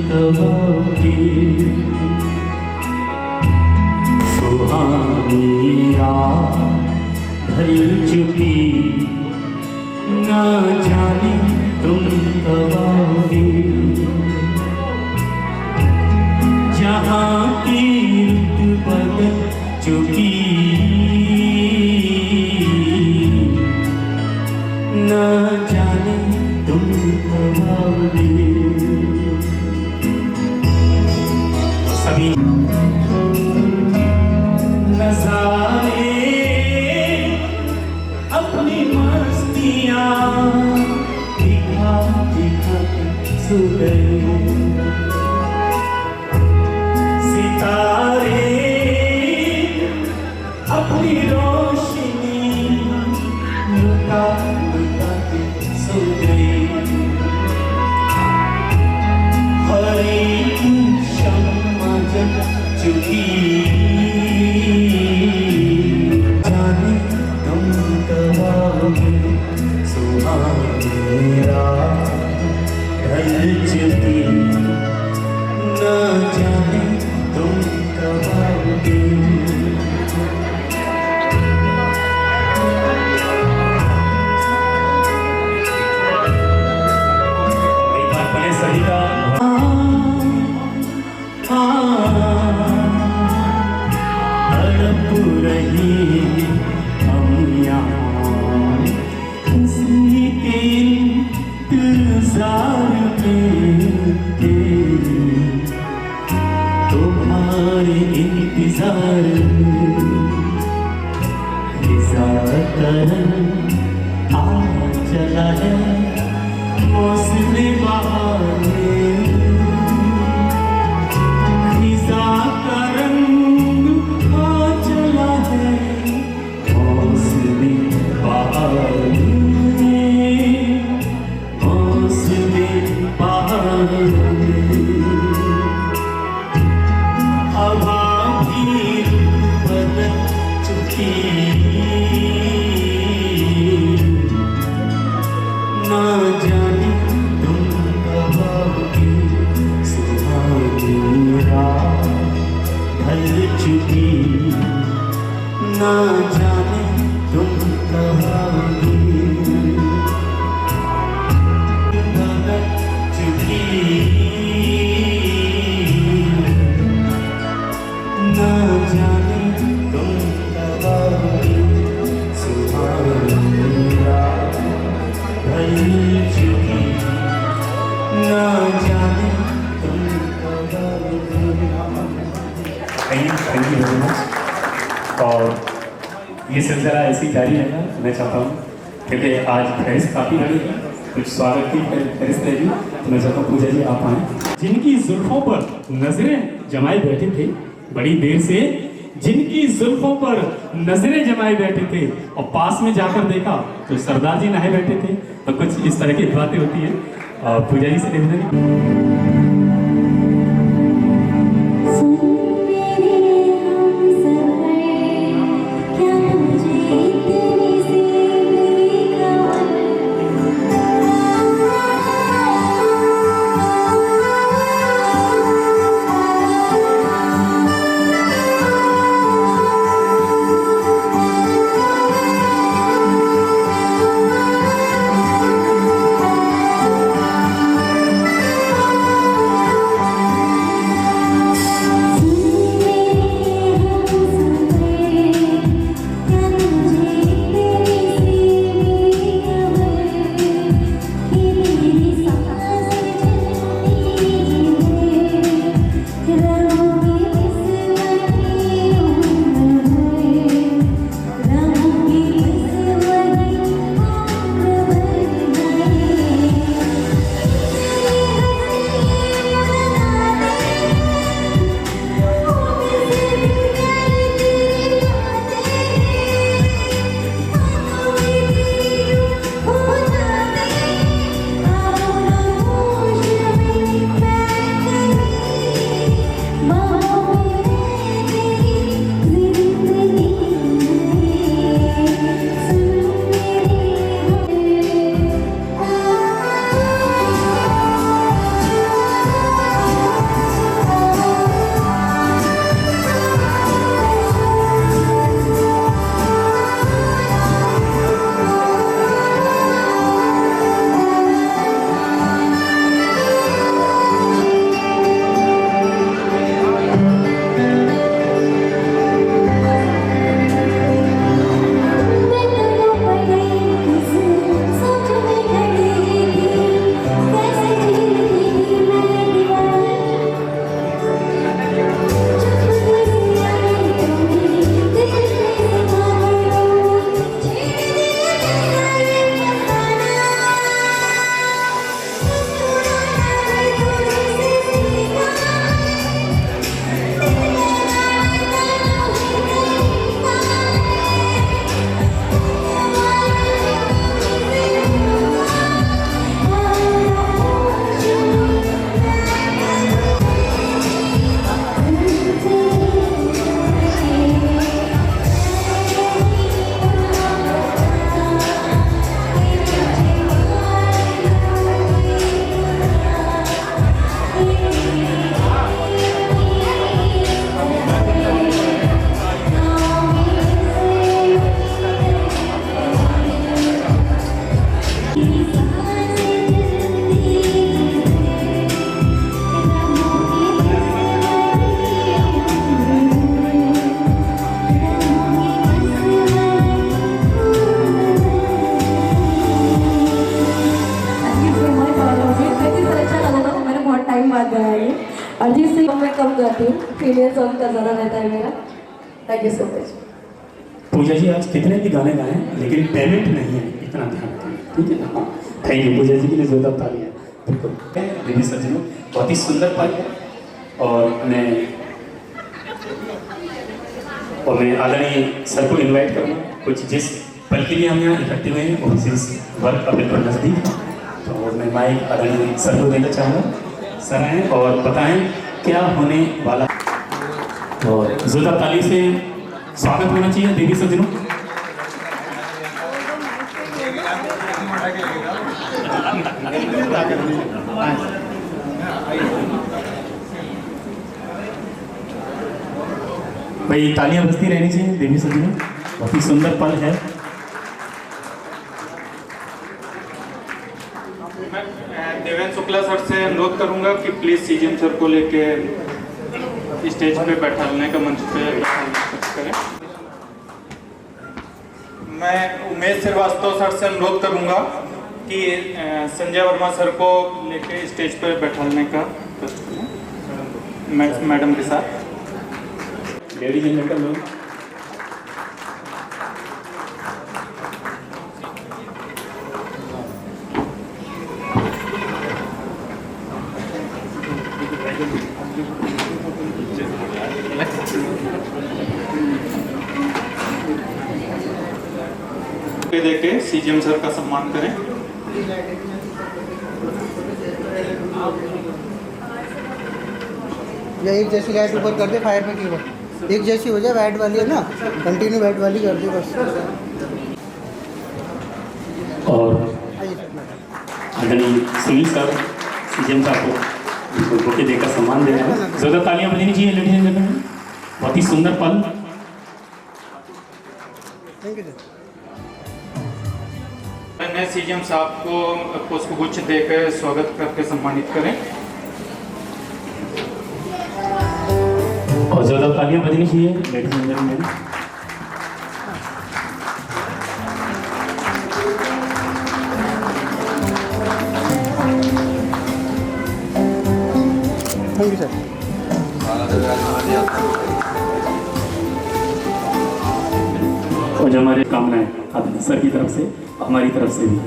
कहोगे। सुहानी रात ढल चुकी, ना जाने तुम कब आओगे। जहाँ की रुत बदल चुकी, ना जाने तुम कब आओगे। सभी नज़ारे अपनी मस्तियाँ दिखा दिखा सो गए। सितारे अपनी रोशनी लुटा लुटा के सो गए। हर एक शम्मा जल चुकी, जाने तुम कब आओगे। सुहानी रात ढल चुकी, ना जाने तुम कब आओगे। एक बार पहले सही का तड़प रही हम यहाँ किसी के इंतजार में थे। तुम्हारे इंतजार में आ चला है मौसम बहार में। खिजा का रंग आ चला है मौसम बहार में, मौसम बहार में। हवा भी बदल चुकी, ना जाने तुम कब आओगे। सुहानी रात ढल चुकी, ना जाने तुम कब आओगे। बदल चुकी, ना जाने तुम कब आओगे। सुहानी रात ढल चुकी, ना जाने तुम कब आओगे। Thank you very much. और ये सिलसिला ऐसे ही जारी रहेगा मैं चाहता हूँ, क्योंकि आज फहरिस्त काफ़ी लगी, कुछ स्वागत की फहरिस्त रहेगी, तो मैं चाहता हूँ पूजा जी आप आएँ। जिनकी जुल्फों पर नजरें जमाए बैठे थे बड़ी देर से, जिनकी जुल्फों पर नजरें जमाए बैठे थे और पास में जाकर देखा तो सरदार जी नहाए बैठे थे। तो कुछ इस तरह की बातें होती है। और पूजा जी से निवेदन कमाल गाया ये। अरिजीत सिंह मैं कम गाती हूँ, फीमेल सॉन्ग का ज़्यादा रहता है मेरा। Thank you so much. Pooja ji आज कितने भी गाने गाए लेकिन पेमेंट नहीं है, इतना ध्यान रखें, ठीक है ना? हाँ, थैंक यू पूजा जी के लिए जोरदार तालियां। बिल्कुल देवी सज्जनों, बहुत ही सुंदर पल है और मैं आदरणीय सर को इन्वाइट करूँगा। कुछ जिस पल के लिए हम यहाँ इकट्ठे हुए हैं और जिस वर्क अब बिल्कुल नज़दीक है, तो मैं माइक आदरणीय सर को देना चाहूँगा। सर आएँ और बताएं क्या होने वाला, और जोरदार ताली से स्वागत होना चाहिए देवी सज्जनों। भाई तालियां बजती रहनी चाहिए देवी सज्जनों, बहुत ही सुंदर पल है। मैं देवेंद्र शुक्ला सर से अनुरोध करूंगा कि प्लीज सीजीएम सर को लेके स्टेज पे बैठाने का मंच पे करें। मैं उमेश श्रीवास्तव सर से अनुरोध करूंगा कि संजय वर्मा सर को लेके स्टेज पे बैठाने का मैडम के साथ। लेडीज एंड जेंटलमैन, देके सीजीएम सर का सम्मान करें। या एक जैसी लाइट ऊपर कर दे, फायर में कीबोर्ड एक जैसी हो जाए, वाइट वाली है ना, कंटिन्यू वाइट वाली कर दे बस। और आदरणीय सुनील सर सीजीएम साहब को बुके देकर सम्मान देना है। जोरदार तालियां बजनी चाहिए लेडीज एंड जेंटलमैन, बहुत ही सुंदर पल। Thank you sir. मैं सीजीएम साहब को पुष्पगुच्छ देकर स्वागत करके सम्मानित करें। और जोरदार तालियां बजनी चाहिए ladies and gentleman. Thank you sir. और जो हमारे कामनाएं आदरणीय सर की तरफ से, हमारी तरफ से भी।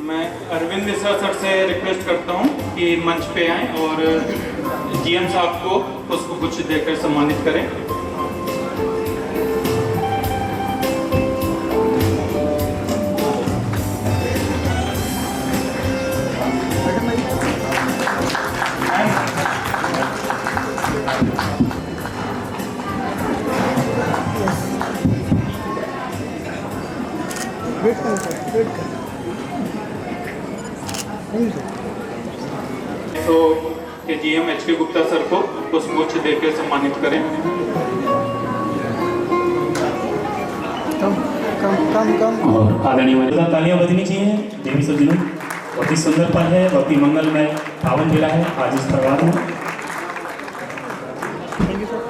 मैं अरविंद मिश्रा सर से रिक्वेस्ट करता हूं कि मंच पे आएं और जीएम साहब को पुष्पगुच्छ देकर सम्मानित करें। वेट करो सर, वेट करो। Thank you sir. तो के जीएम एचके गुप्ता सर को पुष्पगुच्छ देकर सम्मानित करें। कम कम कम कम। और आदरणीय तालियां बजनी चाहिए देवी सज्जनों, बहुत ही सुंदर पल है, बहुत ही मंगलमय पावन बेला है आज इस परिवार में। Thank you sir.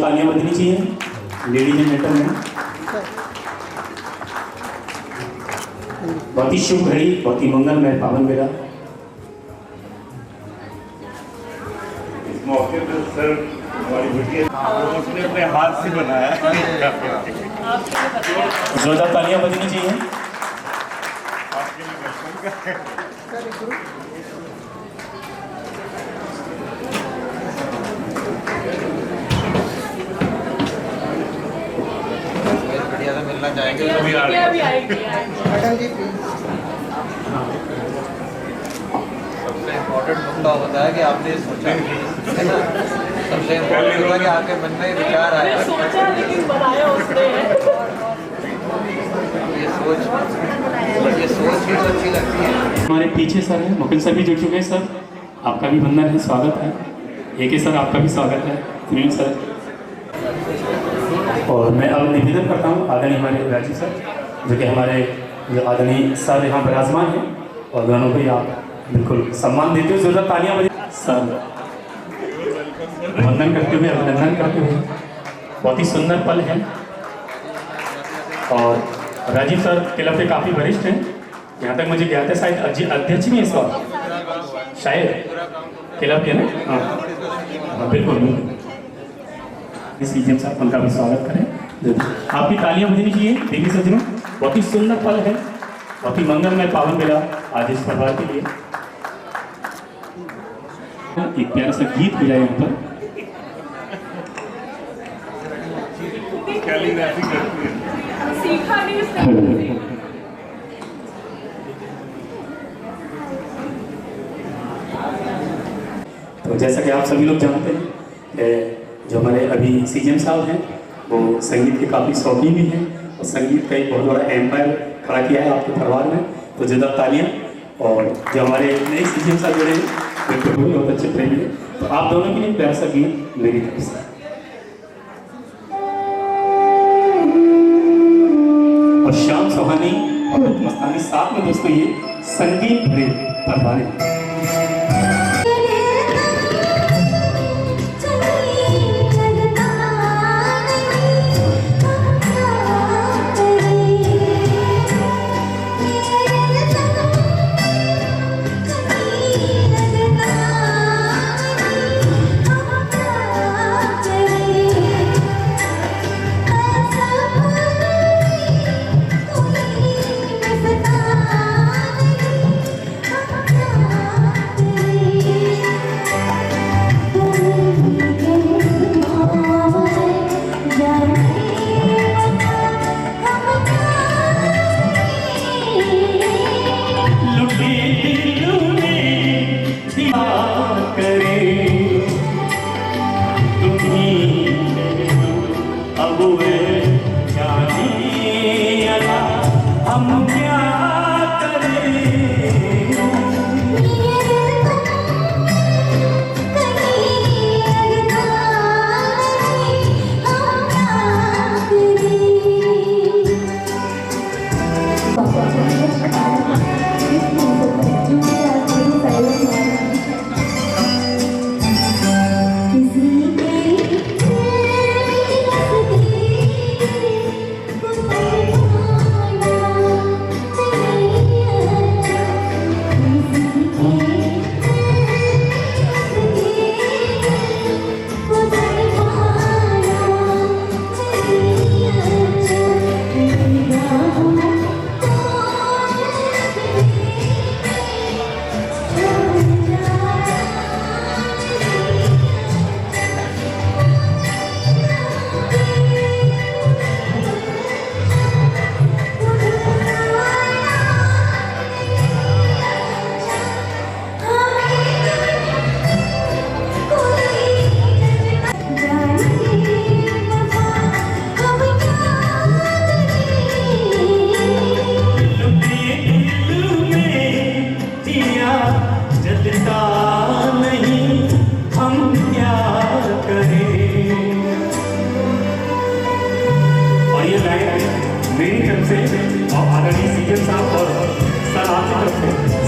तालियां बजनी चाहिए लेडीज एंड जेंटलमैन, बहुत ही शुभ घड़ी, बहुत ही मंगलमय पावन बेला। इस मौके पर सर हमारी बिटिया उसने अपने हाथ से बनाया। जोरदार तालियां बजनी चाहिए। बढ़िया से मिलना चाहेंगे। मैडम जी सबसे इम्पोर्टेंट मुद्दा होता है कि आपने सोचा, है ना? सबसे इम्पोर्टेंट होता है कि आपके मन में विचार आया। सोचा लेकिन बनाया उसने। ये सोच भी तो अच्छी लगती है। हमारे पीछे सर है, मुकुल सर भी जुड़ चुके हैं। सर आपका भी वंदन है, स्वागत है। एक सर आपका भी स्वागत है, सुनील सर। और मैं अब निवेदन करता हूँ आदरणीय हमारे राजीव सर, जो कि हमारे जो आदरणीय सर यहाँ विराजमान हैं, और दोनों को आप बिल्कुल सम्मान देते हुए जोरदार तालियां बजे सर वंदन करते हुए, अभिनंदन करते हुए। बहुत ही सुंदर पल है। और राजीव सर क्लब के काफ़ी वरिष्ठ हैं, यहाँ तक मुझे ज्ञात है, शायद अध्यक्ष भी इस वक्त शायद खिला के ना। हाँ हाँ बिल्कुल बिल्कुल। इस सीएम साहब उनका भी स्वागत करें। आपकी तालियां बजनी चाहिए देवी सज्जनों। बहुत ही सुंदर पल है, बहुत ही मंगलमय पावन बेला आज इस परिवार के लिए। एक प्यारा सा गीत मिला यहाँ पर। कैलीग्राफी करती है। सीखा नहीं इसने। तो जैसा कि आप सभी लोग जानते हैं कि जो हमारे अभी सीएम साहब हैं वो संगीत के काफ़ी शौकीन भी हैं और संगीत का एक बहुत बड़ा एम्पायर खड़ा किया है आपके परिवार में। तो जोरदार तालियां। और जो हमारे नए सीएम साहब जुड़े हैं बिल्कुल बहुत अच्छे प्रेमी हैं। तो आप दोनों के लिए प्यारा सा गीत मेरी तरफ से। और श्याम सोहानी और मस्तानी साथ में दोस्तों ये संगीत भरे परवाने।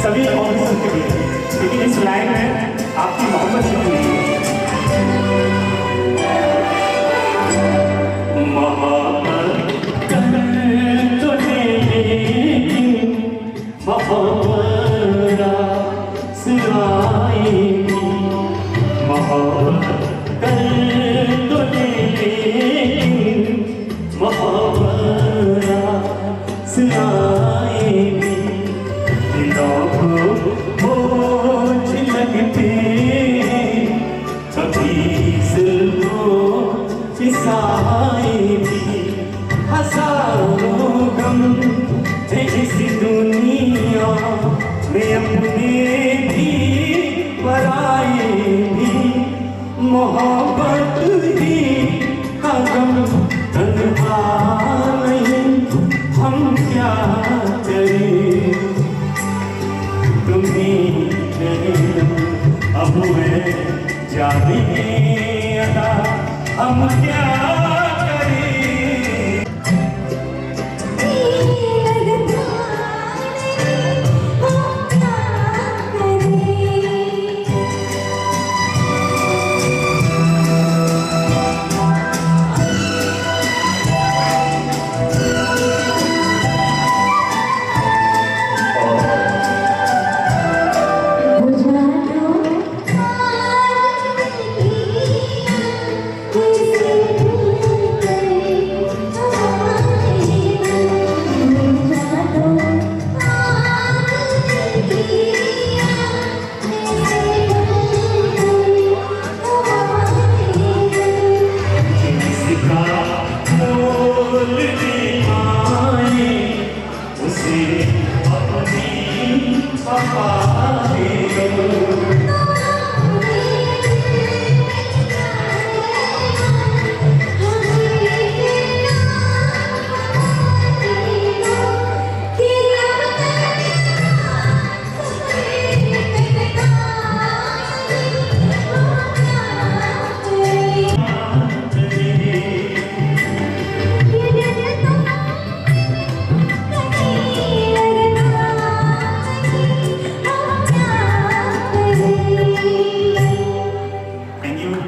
सभी ऑफिसर के लिए, क्योंकि इस लाइन में आपकी मोहब्बत लिखी हुई है। मोहब्बत कर तो लेकिन मोहब्बत सुनाएगी। मोहब्बत कर तो लेकिन मोहब्बत सुनाएगी। बोझ लगते कभी सिलों फिसाएगी। हजारों गम थे इस दुनिया में अपने भी पराए भी। मोहब्बत ही का गम तन्हा नहीं, हम क्या करें। तुम्हीं अब है जाने अदा, हम क्या करें। बुझा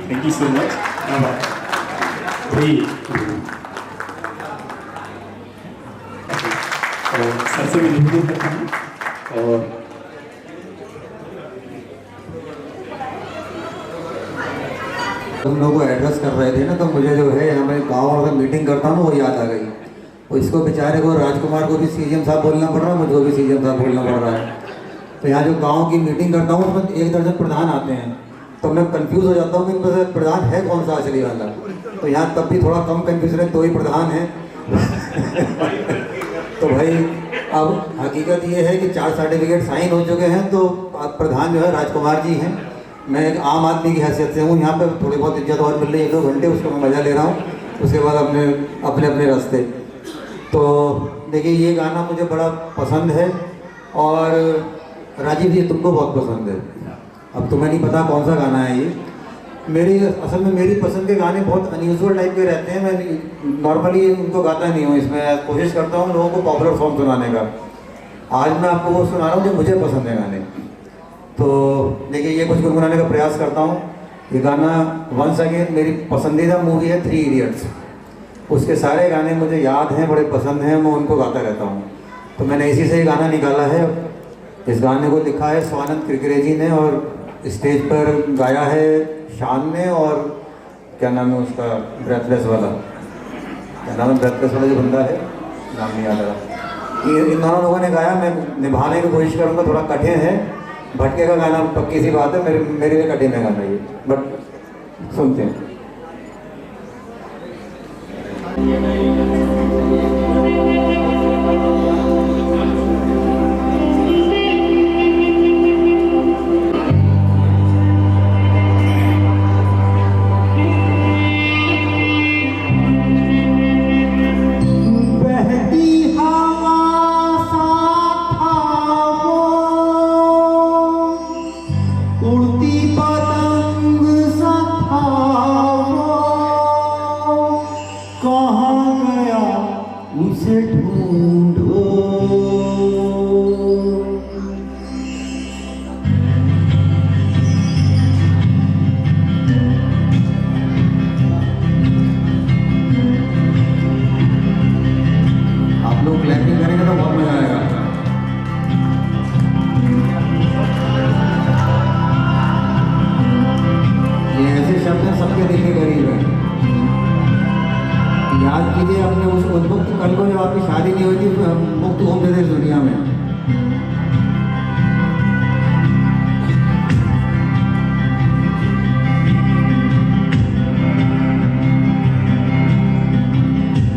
Thank you so much. Three, two. Sir से भी निवेदन करता हूँ और तुम लोगों को एड्रेस कर रहे थे ना, तो मुझे जो है हमारे गाँव में मीटिंग करता हूँ वो याद आ गई। तो इसको बेचारे को राजकुमार को भी सीएम साहब बोलना पड़ रहा है, मुझको भी सीएम साहब बोलना पड़ रहा है। तो यहाँ जो गांव की मीटिंग करता हूँ उसमें 1 दर्जन प्रधान आते हैं, तो मैं कंफ्यूज हो जाता हूँ कि इनमें से प्रधान है कौन सा असली वाला। तो यहाँ तब भी थोड़ा कम कंफ्यूजन है, 2 ही प्रधान हैं। तो भाई अब हकीकत ये है कि 4 सर्टिफिकेट साइन हो चुके हैं, तो प्रधान जो है राजकुमार जी हैं। मैं एक आम आदमी की हैसियत से हूँ, यहाँ पर थोड़ी बहुत इज्जत और मिल रही है 1-2 घंटे, उसको मैं मज़ा ले रहा हूँ। उसके बाद अपने अपने रास्ते। तो देखिए ये गाना मुझे बड़ा पसंद है और राजीव जी तुमको बहुत पसंद है। अब तुम्हें नहीं पता कौन सा गाना है ये। असल में मेरी पसंद के गाने बहुत अनयूजुअल टाइप के रहते हैं। मैं नॉर्मली उनको गाता नहीं हूँ, इसमें कोशिश करता हूँ लोगों को पॉपुलर सॉन्ग सुनाने का। आज मैं आपको वो सुना रहा हूँ जो मुझे पसंद है गाने। तो देखिए ये कुछ गुनगुनाने का प्रयास करता हूँ। ये गाना वंस अगेन मेरी पसंदीदा मूवी है 3 इडियट्स। उसके सारे गाने मुझे याद हैं, बड़े पसंद हैं, मैं उनको गाता रहता हूँ। तो मैंने इसी से ये गाना निकाला है। इस गाने को लिखा है स्वानंद किरकिरे जी ने और स्टेज पर गाया है शान ने, और क्या नाम है उसका, ब्रेथलेस वाला, क्या नाम है ब्रेथलेस वाला जो बंदा है, नाम नहीं याद आ रहा। ये इन दोनों लोगों ने गाया। मैं निभाने की कोशिश करूँगा, थोड़ा कठिन है, भटके का गाना पक्की सी बात है, मेरे लिए कठिन है गाना ये, बट सुनते हैं। याद कीजिए अपने उस उद्मुक्त कल को जब आपकी शादी नहीं हुई थी, मुक्त घूमते थे इस दुनिया में।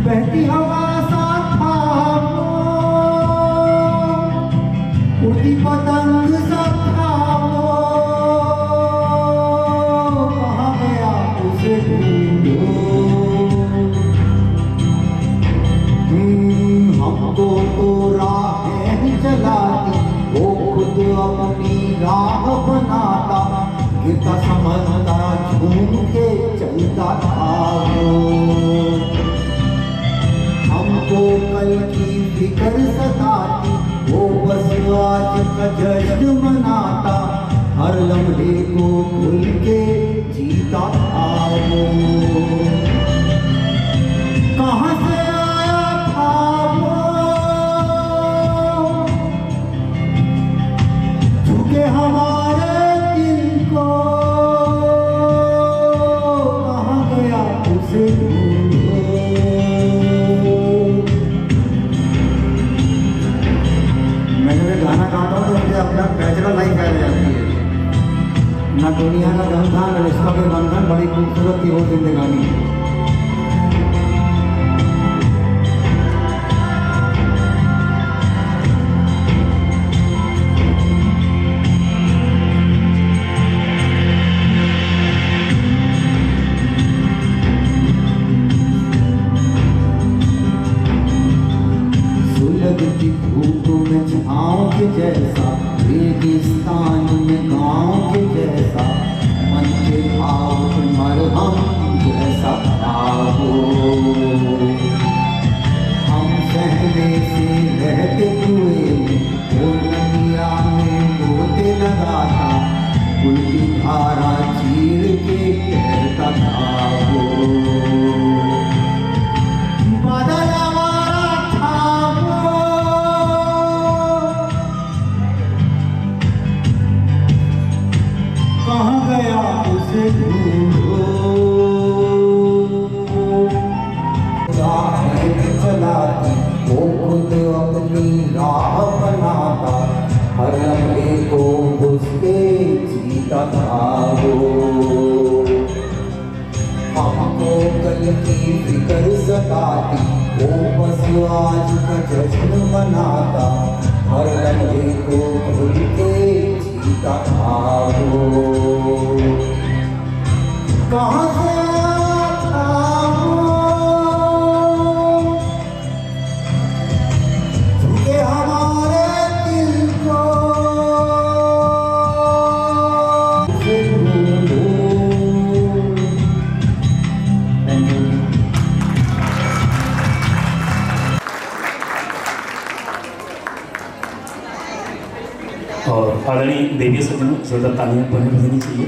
बहती हवा साथ था वो, उड़ती पतंग साथ था वो, कहाँ गया उसे ढूंढो। हमको तो राहें चलाती, वो खुद अपनी राह बनाता, गिरता समझता झूम के चलता था वो। हमको कल की फिक्र सताती, वो बस आज का जश्न मनाता, हर लम्हे को भूल के जीता था वो। कहाँ से आया था वो, झुके हमारे दिल को, कहाँ गया उसे ढूंढो। मैं जब गाना गाता हूँ तो मुझे अपना बैचलर लाइफ याद आ जाती है। ना दुनिया का गम था, न रिश्ता के बंधन, बड़ी खूबसूरत थी वो जिंदगानी। धूप में छाँव के जैसा, रेगिस्तान में गाँव के जैसा, मन के भाव मरहम जैसा। धारा चीर के कहता था वो बादल हमारा था वो कहाँ गया उसे ढूंढो चलाती वो खुद अपनी राह बनाता हर लम्हे को उसके जीता था वो हमको कल की फिक्र सताती वो बस आज का जश्न मनाता हर लम्हे को खुल के जीता था वो कहाँ से था वो झुके हमारे दिल को और आदरणीय देवी सज्जनों जोरदार तालियां पढ़ने बजनी चाहिए।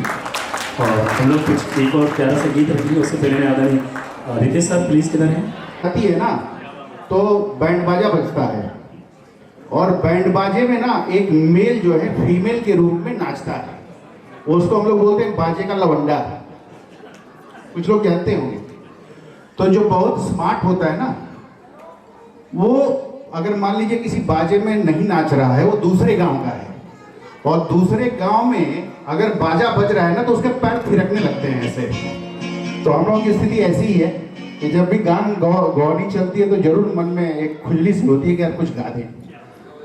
और हम लोग कुछ एक और प्यारा सा गीत रखेंगे, उससे पहले आदरणीय रितेश सर प्लीज़ किधर हैं? आती है ना तो बैंड बाजा बजता है और बैंड बाजे में ना एक मेल जो है फीमेल के रूप में नाचता है, उसको हम लोग बोलते हैं बाजे का लवंडा। कुछ लोग जानते होंगे। तो जो बहुत स्मार्ट होता है ना वो अगर मान लीजिए किसी बाजे में नहीं नाच रहा है, वो दूसरे गांव का है और दूसरे गांव में अगर बाजा बज रहा है ना तो उसके पैर थिरकने लगते हैं ऐसे। तो हम लोगों की स्थिति ऐसी ही है कि जब भी गान गौनी चलती है तो जरूर मन में एक खुजली सी होती है कि यार कुछ गा दें।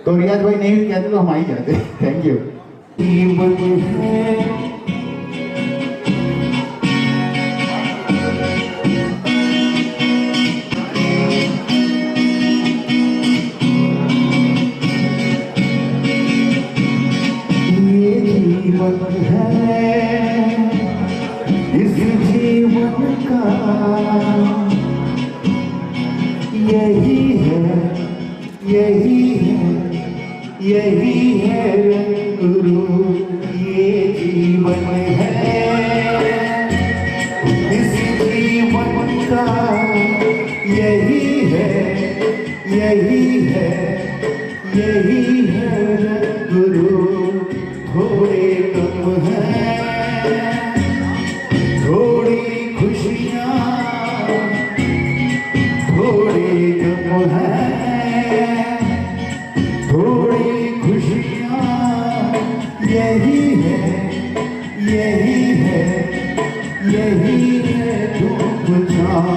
तो रियाज भाई नहीं भी कहते तो हम आ ही जाते। Thank you. इस जीवन का यही है गुरु, ये जीवन है इस जीवन का यही है गुरु। थोड़े कम है थोड़ी खुशियाँ, थोड़ी गम है थोड़ी खुशियाँ, यही है धूप छाँव,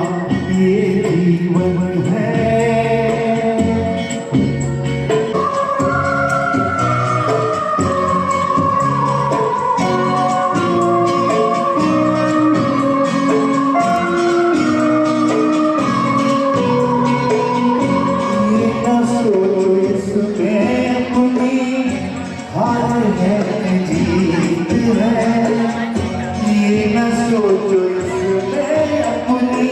ये जीवन है। ये न सोचो इसमें अपनी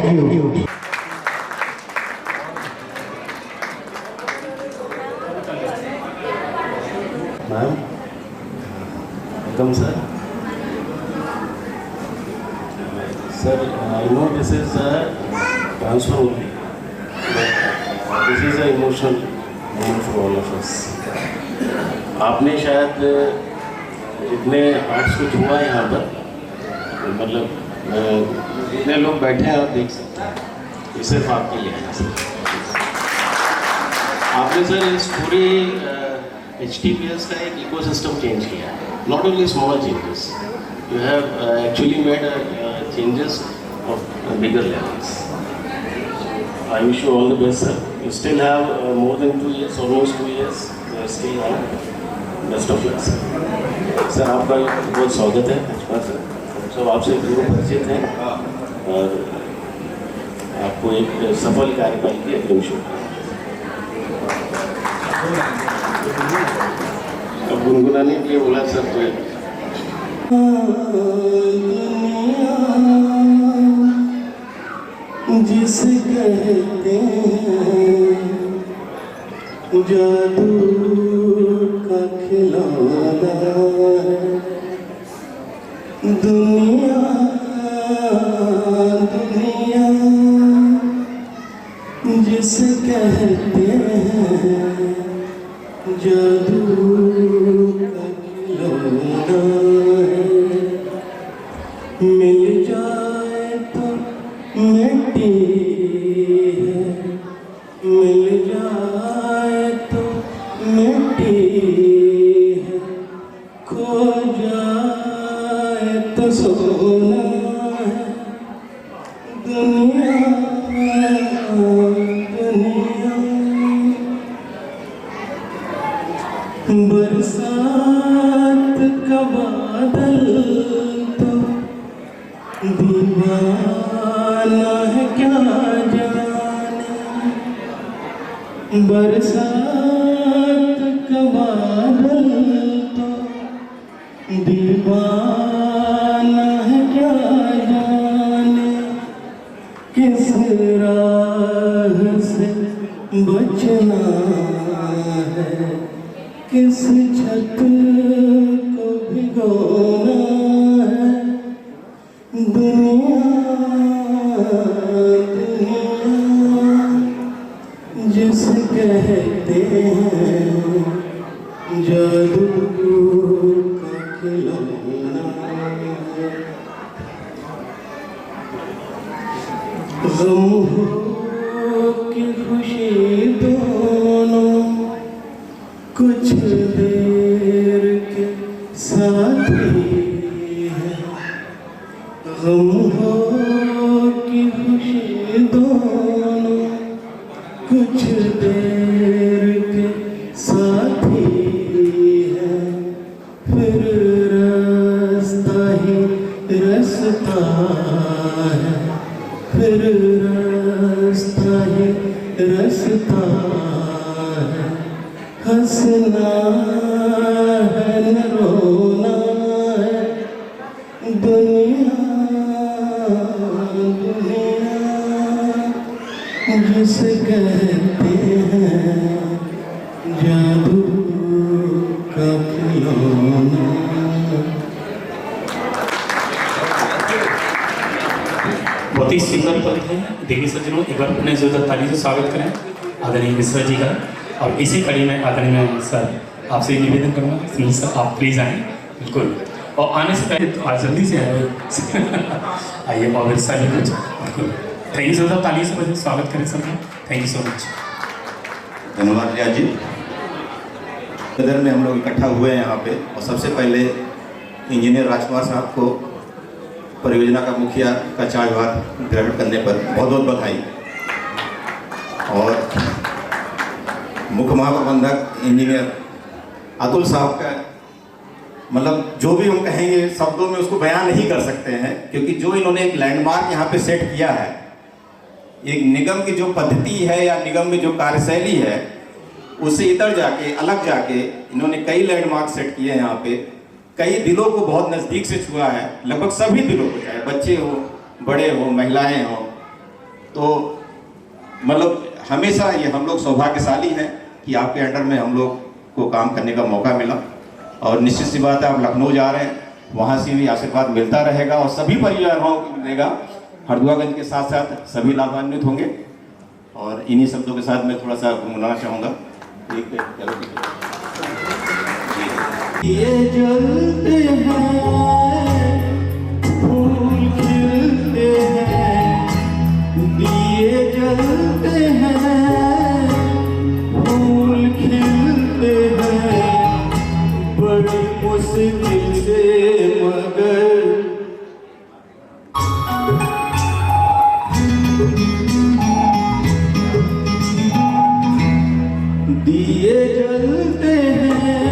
thank you. Ma'am welcome sir. Sir I know this is transfer only, but this is a emotional moment for all of us. आपने शायद जितने आर्ट्स को छुआ यहाँ पर, मतलब जितने लोग बैठे हैं आप देख सकते हैं, ये सिर्फ आपके लिए है सर। आपने सर इस पूरे HTPS का एक इकोसिस्टम चेंज किया है, not only small changes, you have actually made changes of bigger levels. I wish you all the best, sir. You still have more than 2 years, almost 2 years. You are still on. Best of luck, sir. Sir आपका बहुत स्वागत है sir. सब आपसे पूर्व परिचित हैं और आपको एक सफल कार्यकाल की अग्रिम शुभकामनाएं। अब गुनगुनाने के लिए बोला सर तो जिसे कहते हैं जादू का खिलौना है दुनिया, दुनिया जिसे कहते हैं जादू का खिलौना है। मिल जाए तो मिट्टी है, मिल जाए तो मिट्टी है, खो जाए तो सोना है। दुनिया, दुनिया बरसात का बादल तो दीवाना है क्या जाने, बरसात का बादल तो दीवाना है क्या जाने, किस राह से बचना है, किस छत को भिगोना है। दुनिया, दुनिया जिसे कहते हैं जादू का खिलौना है। गम हो कि खुशी दोनों कुछ देर के साथ ही है। गम हो कि खुशी दोनों कुछ देर के साथ ही है, फिर रास्ता ही रास्ता है, फिर रास्ता ही रास्ता है। हंसना है न रोना है, दुनिया, दुनिया जिसे कहते हैं जादू का खिलौना। बहुत ही सुंदर पद है। देखिए सज्जनों, एक बार अपने जोरदार ताली से स्वागत करें आदरणीय मिश्रा जी का। और इसी कड़ी में आदरणीय सर आपसे निवेदन करूँगा, सुनील सर आप प्लीज़ आएँ। बिल्कुल, और आने से पहले तो आज जल्दी से आए आइए और सर कुछ थैंक यू सर, ताली से स्वागत करें sir. Thank you so much. धन्यवाद रिया जी। सदर में हम लोग इकट्ठा हुए हैं यहाँ पे, और सबसे पहले इंजीनियर राजकुमार साहब को परियोजना का मुखिया का चार्जभार ग्रहण करने पर बहुत बहुत बधाई। और मुख्य महाप्रबंधक इंजीनियर अतुल साहब का, मतलब जो भी हम कहेंगे शब्दों में उसको बयान नहीं कर सकते हैं, क्योंकि जो इन्होंने एक लैंडमार्क यहाँ पे सेट किया है, एक निगम की जो पद्धति है या निगम में जो कार्यशैली है, उससे इधर जाके अलग जाके इन्होंने कई लैंडमार्क सेट किए हैं यहाँ पे। कई दिलों को बहुत नज़दीक से छुआ है, लगभग सभी दिलों को, चाहे बच्चे हो, बड़े हो, महिलाएं हो, तो मतलब हमेशा ये हम लोग सौभाग्यशाली हैं कि आपके अंडर में हम लोग को काम करने का मौका मिला। और निश्चित सी बात है, आप लखनऊ जा रहे हैं, वहाँ से भी आशीर्वाद मिलता रहेगा और सभी परिवारों को मिलेगा। हरदुआगंज के साथ साथ सभी लाभान्वित होंगे। और इन्हीं शब्दों के साथ मैं थोड़ा सा गुनगुनाना चाहूँगा। ये जलते हैं फूल खिलते हैं, दिए जलते हैं फूल खिलते हैं, बड़ी मुश्किल से मगर दिए जलते हैं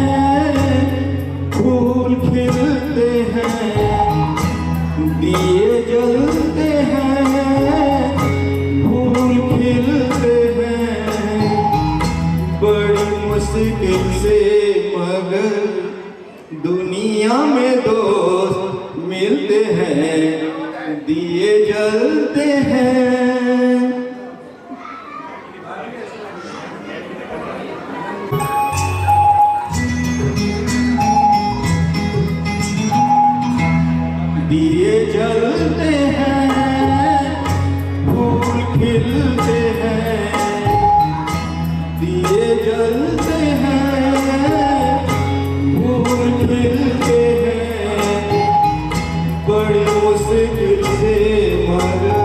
फूल खिलते हैं, दिए जलते हैं फूल खिलते हैं, बड़ी मुश्किल से मगर दुनिया में दोस्त मिलते हैं, दिए जलते हैं। दिए जलते हैं फूल खिलते हैं, दिए जलते हैं फूल खिलते हैं, बड़ी मुश्किल से मगर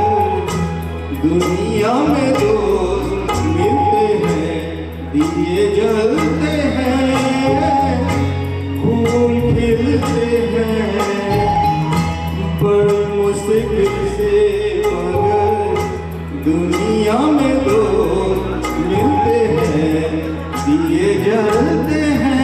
दुनिया में दोस्त मिलते हैं, दिए जलते हैं फूल खिलते हैं, बड़ी मुश्किल से मगर दुनिया में दोस्त मिलते हैं, दिए जलते हैं।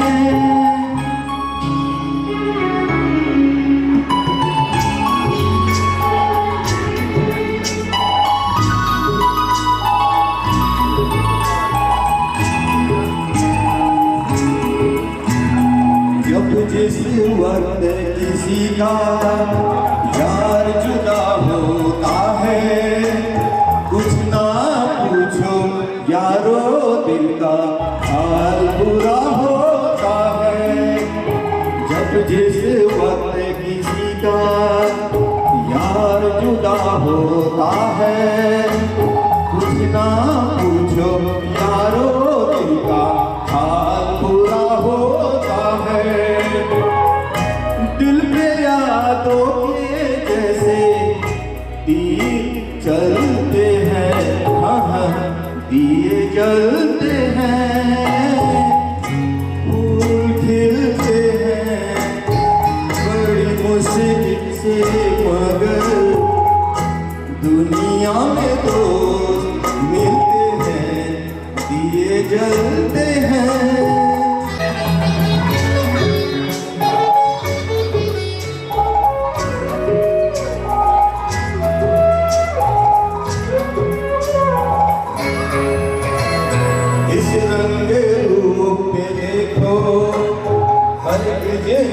जब जिस वक्त किसी का यार जुदा होता है, कुछ ना पूछो यारो दिल का हाल बुरा होता है। जब जिस वक्त किसी का यार जुदा होता है, कुछ ना पूछो यारो दिल का हाल बुरा होता है। दिल पे यादों के जैसे तीर चलते हैं, हाँ हाँ दिए जलते हैं, फूल खिलते हैं, बड़ी मुश्किल से मगर दुनिया में दोस्त मिलते हैं, दिए जलते हैं।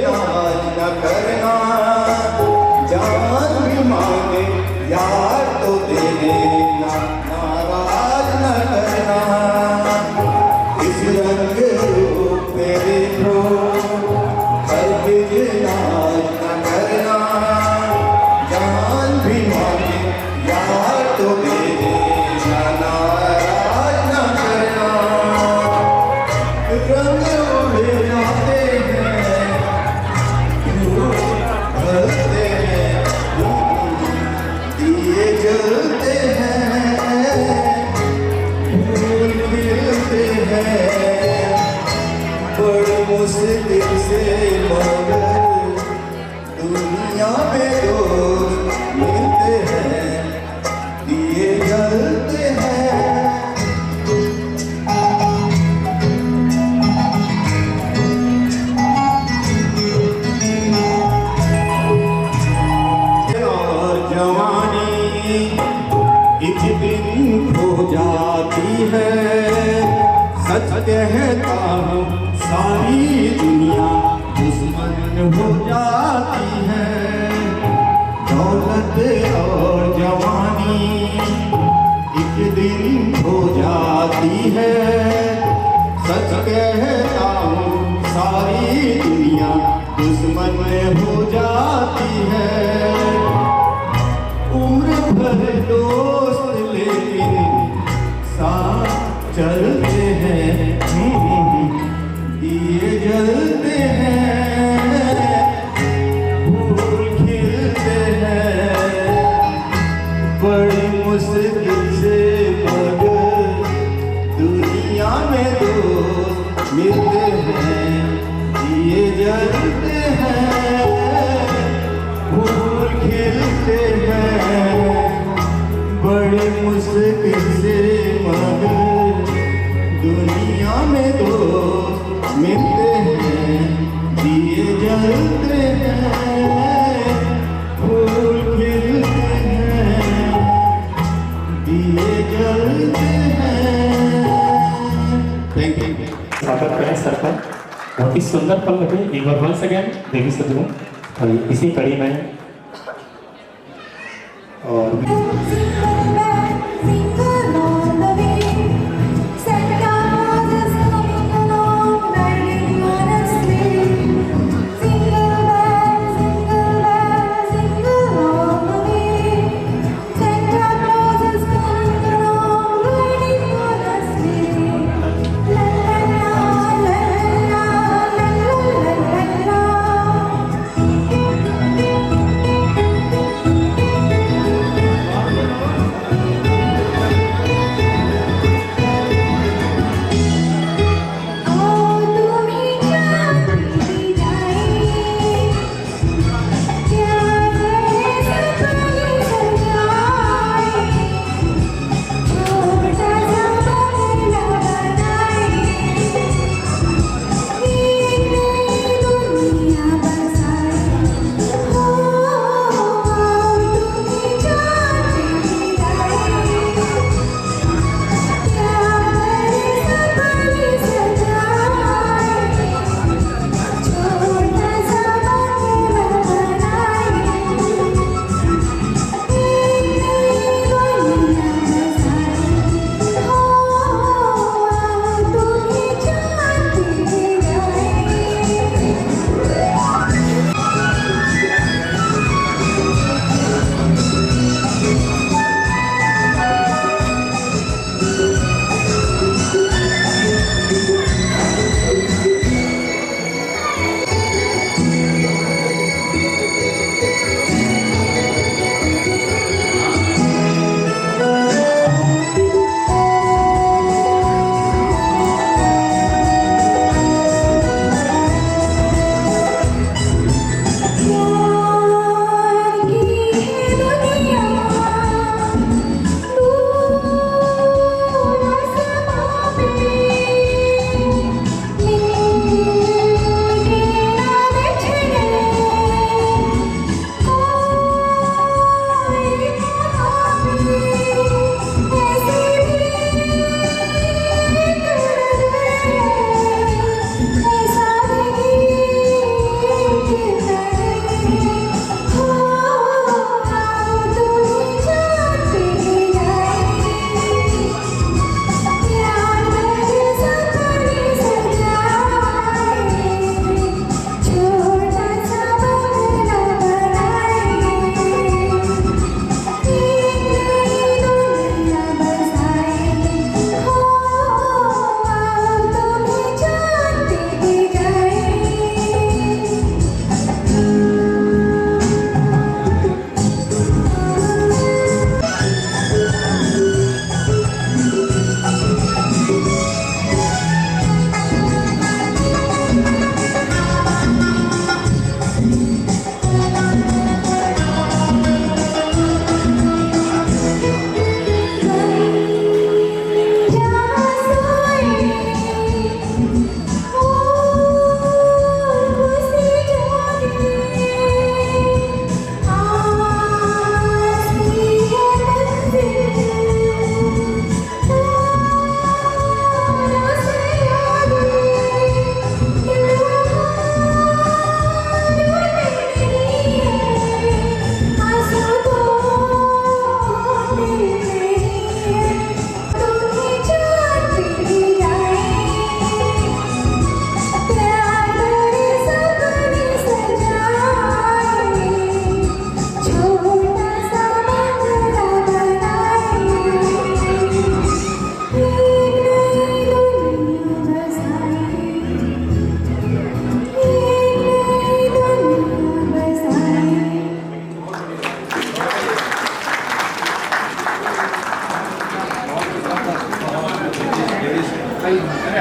नाज न करना, जान भी मांगे यार तो दे देना, नाराज न करना। इस रंग रूप पे देखो, हरगिज़ नाज न करना, जान भी मांगे यार तो दे देना, नाराज न करना। रंग उड़ जाते जलते हैं फूल खिलते हैं, बड़ी मुश्किल से मगर दुनिया में दोस्त मिलते हैं, दिए जलते हैं। एक दिन खो जाती है, सच कहता हूँ सारी दुनिया दुश्मन हो जाती है। दौलत और जवानी किस्मत में हो जाती है। उम्र भर दोस्त लेकिन साथ चलते हैं, दिए जलते हैं, फूल खिलते हैं, बड़ी मुश्किल से मगर दुनिया में दोस्त मिलते हैं, दिए जलते हैं, फूल खिलते हैं, बड़ी मुश्किल से मगर दुनिया में दोस्त मिलते हैं, दिए जलते हैं, फूल खिलते हैं, दिए जलते हैं। Thank you. स्वागत करें सर का। बहुत ही सुंदर पल लगे। एक बार वंस अगेन देवी सदगुरु। और इसी कड़ी में और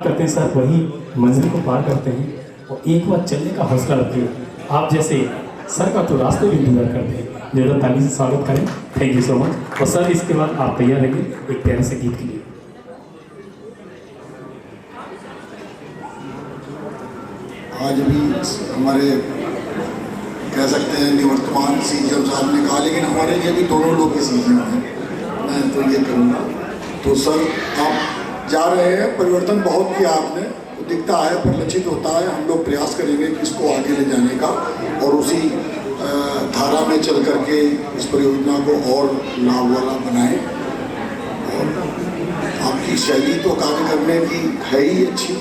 करते हैं सर, वही मंजिल को पार करते हैं और एक बार चलने का हौसला रखिए। आप जैसे सर का तो रास्ते भी दूर करते हैं। ज़्यादा ताली से स्वागत करें। Thank you so much. और सर इसके बाद आप तैयार रहिए एक प्यारे से गीत के लिए। आज भी हमारे कह सकते हैं निवर्तमान सीएम साहब ने कहा, लेकिन हमारे लिए भी दोनों लोग ही सीएम हैं। मैं तो ये करूँगा। तो सर आप जा रहे हैं, परिवर्तन बहुत किया आपने, तो दिखता है, परिलक्षित होता है। हम लोग प्रयास करेंगे कि इसको आगे ले जाने का और उसी धारा में चल करके इस परियोजना को और लाभ वाला बनाएं। और आपकी शैली तो कार्य करने की है ही अच्छी।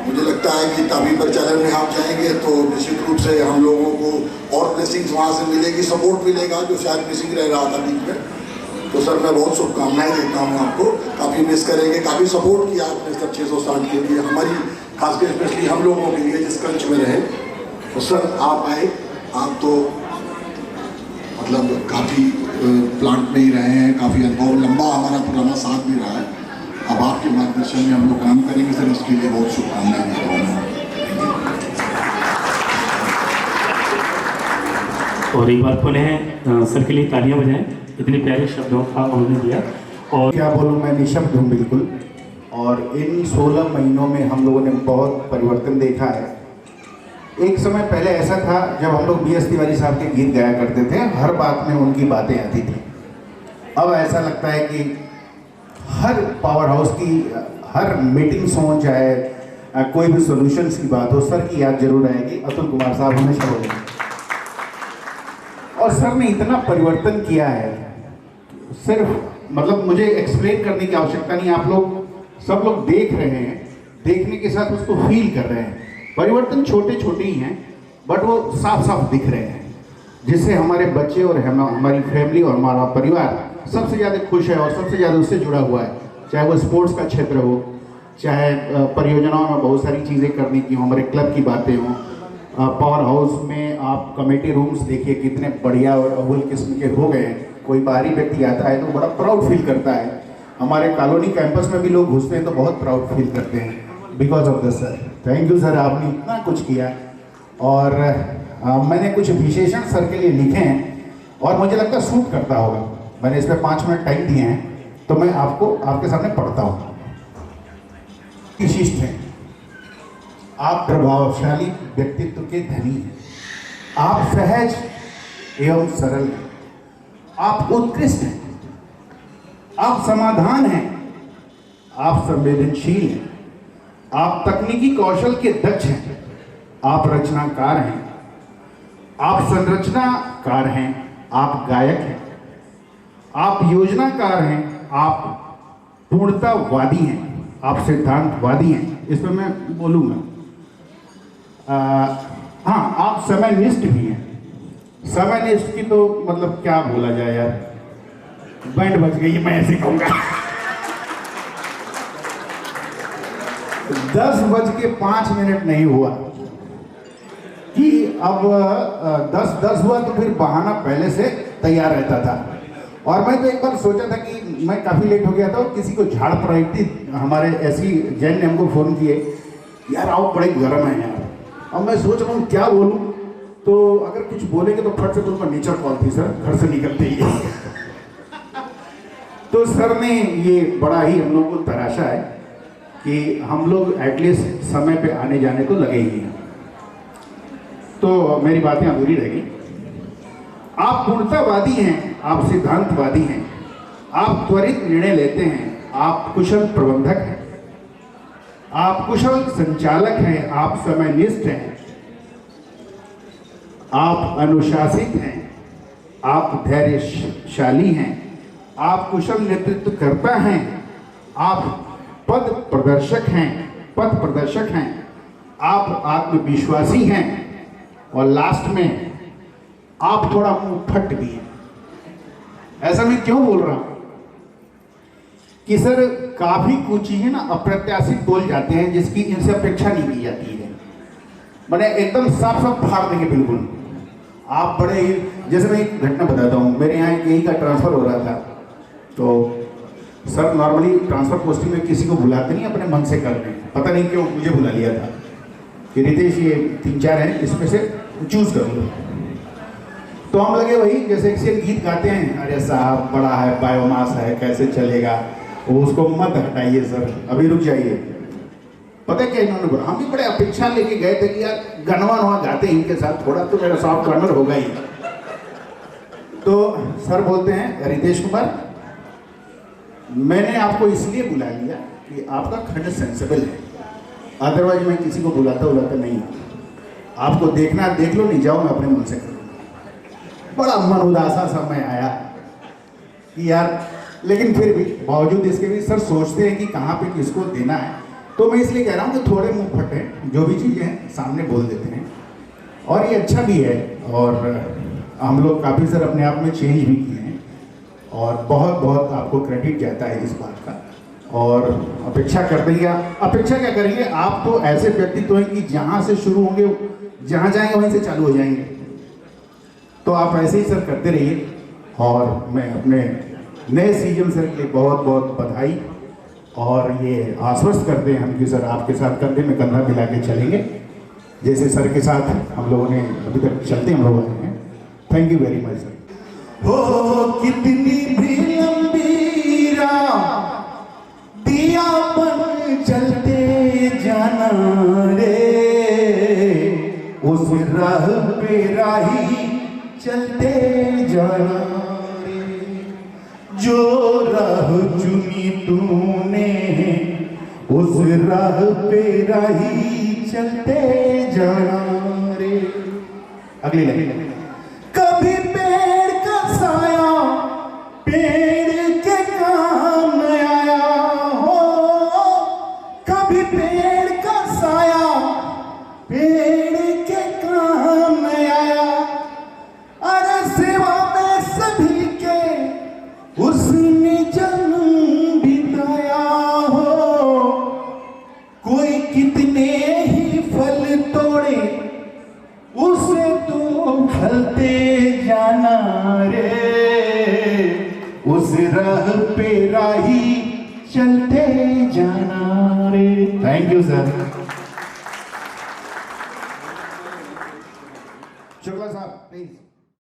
मुझे लगता है कि ताबी परिचालन में आप जाएंगे तो निश्चित रूप से हम लोगों को और ब्लेसिंग्स वहाँ से मिलेगी, सपोर्ट मिलेगा, जो शायद मिसिंग रह रहा था बीच में। तो सर मैं बहुत शुभकामनाएं देता हूँ आपको। काफ़ी मिस करेंगे, काफ़ी सपोर्ट किया आपने सर 660 के लिए, हमारी खासकर स्पेशली हम लोगों के लिए जिस कंच में रहे। तो सर आप आए, आप तो मतलब काफ़ी प्लांट में ही रहे हैं, काफ़ी अनुभव, लंबा हमारा पुराना साथ भी रहा है। अब आपके मार्गदर्शन में हम लोग काम करेंगे सर, इसके लिए बहुत शुभकामनाएं देता हूँ। और एक बार पुनः सर के लिए तालियां बजाएं, इतने प्यारे शब्दों का उन्होंने दिया। और क्या बोलूँ, मैं निशब्द हूँ बिल्कुल। और इन 16 महीनों में हम लोगों ने बहुत परिवर्तन देखा है। एक समय पहले ऐसा था जब हम लोग BS तिवारी साहब के गीत गाया करते थे, हर बात में उनकी बातें आती थी। अब ऐसा लगता है कि हर पावर हाउस की हर मीटिंग्स हो, चाहे कोई भी सॉल्यूशंस की बात हो, सर की याद जरूर आएगी। अतुल कुमार साहब हमेशा बोलेंगे। और सर ने इतना परिवर्तन किया है, सिर्फ मतलब मुझे एक्सप्लेन करने की आवश्यकता नहीं, आप लोग सब लोग देख रहे हैं, देखने के साथ उसको फील कर रहे हैं। परिवर्तन छोटे छोटे ही हैं, बट वो साफ साफ दिख रहे हैं, जिससे हमारे बच्चे और हमारी फैमिली और हमारा परिवार सबसे ज़्यादा खुश है और सबसे ज़्यादा उससे जुड़ा हुआ है। चाहे वो स्पोर्ट्स का क्षेत्र हो, चाहे परियोजनाओं में बहुत सारी चीज़ें करने की हो, हमारे क्लब की बातें हों, पावर हाउस में आप कमेटी रूम्स देखिए कितने बढ़िया और अव्वल किस्म के हो गए हैं। कोई बाहरी व्यक्ति आता है तो बड़ा प्राउड फील करता है। हमारे कॉलोनी कैंपस में भी लोग घुसते हैं तो बहुत प्राउड फील करते हैं because of the sir. Thank you sir, आपने इतना कुछ किया। और मैंने कुछ विशेषण सर के लिए लिखे हैं और मुझे लगता है सूट करता होगा। मैंने इस पर 5 मिनट टाइम दिए हैं, तो मैं आपको आपके सामने पढ़ता हूँ। विशिष्ट हैं, आप प्रभावशाली व्यक्तित्व के धनी हैं, आप सहज एवं सरल हैं, आप उत्कृष्ट हैं, आप समाधान हैं, आप संवेदनशील हैं, आप तकनीकी कौशल के दक्ष हैं, आप रचनाकार हैं, आप संरचनाकार हैं, आप गायक हैं, आप योजनाकार हैं, आप पूर्णतावादी हैं, आप सिद्धांतवादी हैं। इस पर मैं बोलूँगा। हाँ, आप समयनिष्ठ भी हैं। समयनिष्ठ की तो मतलब क्या बोला जाए यार, बैंड बज गई, मैं ऐसे कहूँगा। 10:05 नहीं हुआ कि अब 10 हुआ तो फिर बहाना पहले से तैयार रहता था। और मैं तो एक बार सोचा था कि मैं काफ़ी लेट हो गया था, किसी को झाड़ पड़ाई थी। हमारे ऐसी जैन ने हमको फ़ोन किए, यार आओ बड़े गर्म है यार। अब मैं सोच रहा हूँ क्या बोलूँ, तो अगर कुछ बोलेंगे तो फट से तो उनका नेचर कॉल थी सर, घर से निकलते ही। तो सर ने ये बड़ा ही हम लोग को तराशा है कि हम लोग एटलीस्ट समय पे आने जाने को लगे ही हैं। तो मेरी बातें अधूरी रहेगी। आप पूर्णतावादी हैं, आप सिद्धांतवादी हैं, आप त्वरित निर्णय लेते हैं, आप कुशल प्रबंधक हैं, आप कुशल संचालक हैं, आप समयनिष्ठ हैं, आप अनुशासित हैं, आप धैर्यशाली हैं, आप कुशल नेतृत्वकर्ता हैं, आप पथ प्रदर्शक हैं, आप आत्मविश्वासी हैं, और लास्ट में आप थोड़ा मुंह फट भी हैं। ऐसा मैं क्यों बोल रहा हूं कि सर काफी कुछ चीजें ना अप्रत्याशित बोल जाते हैं जिसकी इनसे अपेक्षा नहीं की जाती है। मैंने एकदम साफ साफ फाड़ देंगे बिल्कुल। आप बड़े ही, जैसे मैं एक घटना बताता हूँ, मेरे यहाँ एक यही का ट्रांसफर हो रहा था तो सर नॉर्मली ट्रांसफर पोस्टिंग में किसी को बुलाते नहीं, अपने मन से करते हैं। पता नहीं क्यों मुझे बुला लिया था कि रितेश ये 3-4 हैं, इसमें से चूज कर लो। तो हम लगे वही जैसे एक गीत गाते हैं, अरे साहब बड़ा है, बायोमास है, कैसे चलेगा, वो उसको मत हटाइए सर, अभी रुक जाइए। पता है क्या इन्होंने बोला, हम भी बड़े अपेक्षा लेके गए थे कि यार गनवा नवा गाते हैं इनके साथ, थोड़ा तो मेरा सॉफ्ट कॉर्नर होगा ही। तो सर बोलते हैं रितेश कुमार, मैंने आपको इसलिए बुला लिया कि आपका खंड सेंसिबल है, अदरवाइज मैं किसी को बुलाता नहीं। आपको देखना देख लो, नहीं जाओ मैं अपने मन से करूँगा। बड़ा मन उदासा समय आया कि यार, लेकिन फिर भी बावजूद इसके भी सर सोचते हैं कि कहाँ पे किसको देना है। तो मैं इसलिए कह रहा हूँ कि थोड़े मुंह फटे जो भी चीज़ें हैं सामने बोल देते हैं, और ये अच्छा भी है। और हम लोग काफ़ी सर अपने आप में चेंज भी किए हैं, और बहुत बहुत आपको क्रेडिट जाता है इस बात का। और अपेक्षा कर देंगे, अपेक्षा क्या करेंगे, आप तो ऐसे व्यक्तित्व हैं कि जहाँ से शुरू होंगे जहाँ जाएंगे वहीं से चालू हो जाएंगे। तो आप ऐसे ही सर करते रहिए, और मैं अपने नए सीएम सर के लिए बहुत बहुत बधाई, और ये आश्वस्त करते हैं हम कि सर आपके साथ कंधे में कंधा मिला के चलेंगे, जैसे सर के साथ हम लोगों ने अभी तक चलते हम लोग आए हैं। Thank you very much sir. हो कितनी भी लंबी राह दिया बन चलते जाना रे, उस राह पे राही चलते जाना रे, जो राह चुनी तूने उस राह पे राही चलते जाना रे। अगली लाइन, कभी पेड़ का साया पेड़ के काम आया हो, कभी पेड़ का साया पेड़ के काम आया, अरे सेवा में सभी के उसने जन्म बिताया हो, कोई कितने ही फल तोड़े उसे तो फलते जाना रे, उस राह पे राही चलते जाना रे। Thank you sir.